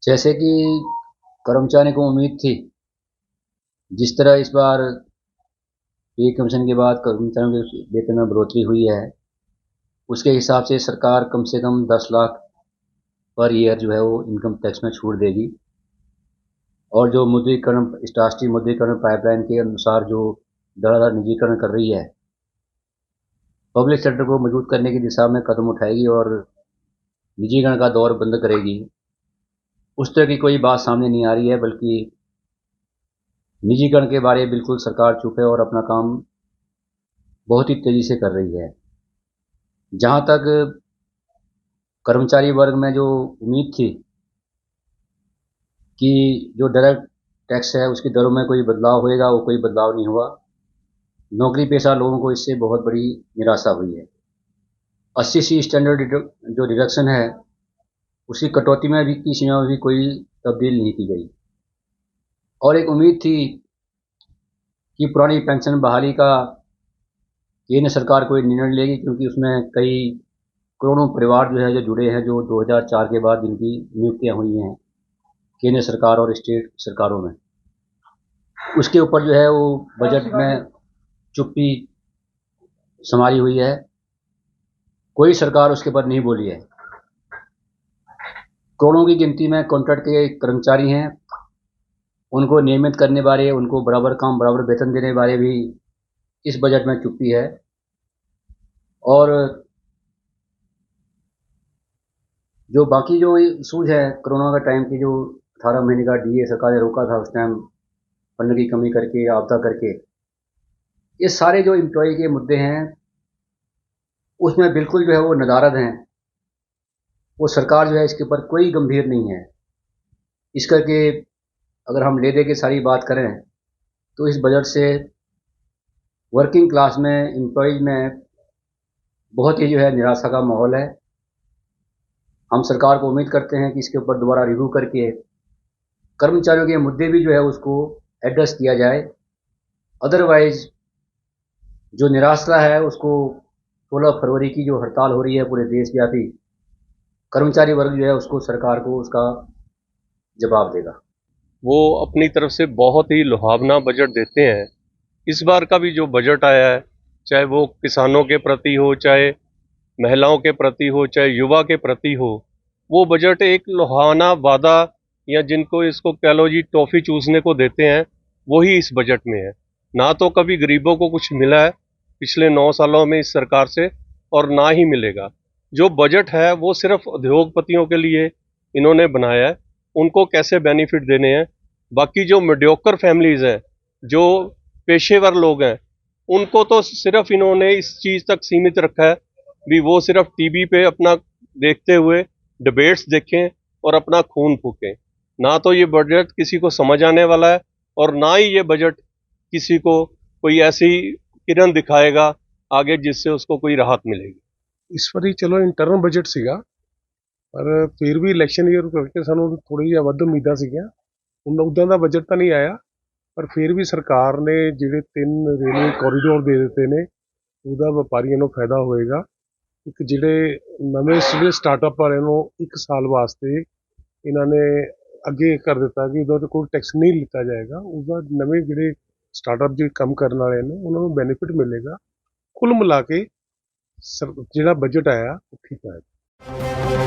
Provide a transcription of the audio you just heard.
जैसे कि कर्मचारी को उम्मीद थी, जिस तरह इस बार पे कमीशन के बाद कर्मचारियों के वेतन में बढ़ोतरी हुई है, उसके हिसाब से सरकार कम से कम 10 लाख पर ईयर जो है वो इनकम टैक्स में छूट देगी। और जो मुद्रीकरण, राष्ट्रीय मुद्रीकरण पाइपलाइन के अनुसार जो धड़ाधड़ निजीकरण कर रही है, पब्लिक सेक्टर को मजबूत करने की दिशा में कदम उठाएगी और निजीकरण का दौर बंद करेगी। उस तरह की कोई बात सामने नहीं आ रही है, बल्कि निजीकरण के बारे में बिल्कुल सरकार चुप है और अपना काम बहुत ही तेजी से कर रही है। जहां तक कर्मचारी वर्ग में जो उम्मीद थी कि जो डायरेक्ट टैक्स है उसकी दरों में कोई बदलाव होएगा, वो कोई बदलाव नहीं हुआ। नौकरी पेशा लोगों को इससे बहुत बड़ी निराशा हुई है। 80 स्टैंडर्ड जो डिडक्शन है, उसकी कटौती में भी की सीमा में भी कोई तब्दील नहीं की गई। और एक उम्मीद थी कि पुरानी पेंशन बहाली का केंद्र सरकार कोई निर्णय लेगी, क्योंकि उसमें कई करोड़ों परिवार जो है जो जुड़े हैं, जो 2004 के बाद जिनकी नियुक्तियां हुई हैं केंद्र सरकार और स्टेट सरकारों में। उसके ऊपर जो है वो बजट में चुप्पी संभाली हुई है, कोई सरकार उसके ऊपर नहीं बोली है। करोड़ों की गिनती में कॉन्ट्रैक्ट के कर्मचारी हैं, उनको नियमित करने बारे, उनको बराबर काम बराबर वेतन देने बारे भी इस बजट में चुप्पी है। और जो बाकी जो इशूज है, कोरोना का टाइम की जो 18 महीने का डीए सरकार ने रोका था उस टाइम फंड की कमी करके, आपदा करके, ये सारे जो एम्प्लॉय के मुद्दे हैं उसमें बिल्कुल जो है वो नदारद हैं। वो सरकार जो है इसके ऊपर कोई गंभीर नहीं है। इस करके अगर हम ले दे के सारी बात करें तो इस बजट से वर्किंग क्लास में, एम्प्लॉयज में बहुत ही जो है निराशा का माहौल है। हम सरकार को उम्मीद करते हैं कि इसके ऊपर दोबारा रिव्यू करके कर्मचारियों के मुद्दे भी जो है उसको एड्रेस किया जाए। अदरवाइज जो निराशा है उसको 16 फरवरी की जो हड़ताल हो रही है पूरे देशव्यापी, कर्मचारी वर्ग जो है उसको, सरकार को उसका जवाब देगा। वो अपनी तरफ से बहुत ही लुभावना बजट देते हैं। इस बार का भी जो बजट आया है, चाहे वो किसानों के प्रति हो, चाहे महिलाओं के प्रति हो, चाहे युवा के प्रति हो, वो बजट एक लुभावना वादा, या जिनको इसको कह लो जी टॉफी चूसने को देते हैं, वही इस बजट में है। ना तो कभी गरीबों को कुछ मिला है पिछले 9 सालों में इस सरकार से, और ना ही मिलेगा। जो बजट है वो सिर्फ उद्योगपतियों के लिए इन्होंने बनाया है, उनको कैसे बेनिफिट देने हैं। बाकी जो मीडियोकर फैमिलीज हैं, जो पेशेवर लोग हैं, उनको तो सिर्फ इन्होंने इस चीज तक सीमित रखा है भी वो सिर्फ टीवी पे अपना देखते हुए डिबेट्स देखें और अपना खून फूकें। ना तो ये बजट किसी को समझ आने वाला है, और ना ही ये बजट किसी को कोई ऐसी किरण दिखाएगा आगे जिससे उसको कोई राहत मिलेगी। इस वारी चलो इंटरनल बजट सीगा, पर फिर भी इलेक्शन ईयर करके सानू थोड़ी ਜਿਹੀ ਵੱਧ ਉਮੀਦਾਂ ਸੀਗੀਆਂ। ਉਦਾਂ ਦਾ ਬਜਟ ਤਾਂ ਨਹੀਂ ਆਇਆ, ਪਰ ਫਿਰ ਵੀ ਸਰਕਾਰ ਨੇ ਜਿਹੜੇ 3 ਰੇਲਵੇ ਕੋਰੀਡੋਰ ਦੇ ਦਿੱਤੇ ਨੇ, ਉਹਦਾ ਵਪਾਰੀਆਂ ਨੂੰ ਫਾਇਦਾ ਹੋਏਗਾ। ਇੱਕ ਜਿਹੜੇ ਨਵੇਂ ਸਟਾਰਟਅਪ ਵਾਲਿਆਂ ਨੂੰ 1 ਸਾਲ ਵਾਸਤੇ ਇਹਨਾਂ ਨੇ ਅੱਗੇ ਕਰ ਦਿੱਤਾ ਕਿ ਉਹਦਾ ਕੋਈ ਟੈਕਸ ਨਹੀਂ ਲਿੱਤਾ ਜਾਏਗਾ। ਉਹਦਾ ਨਵੇਂ ਜਿਹੜੇ ਸਟਾਰਟਅਪ ਜੋ ਕੰਮ ਕਰਨ ਵਾਲੇ ਨੇ ਉਹਨਾਂ ਨੂੰ ਬੈਨੀਫਿਟ ਮਿਲੇਗਾ। ਕੁੱਲ ਮਿਲਾ ਕੇ ਜਿਹੜਾ ਬਜਟ ਆਇਆ ਉਹ ਠੀਕ ਆਇਆ।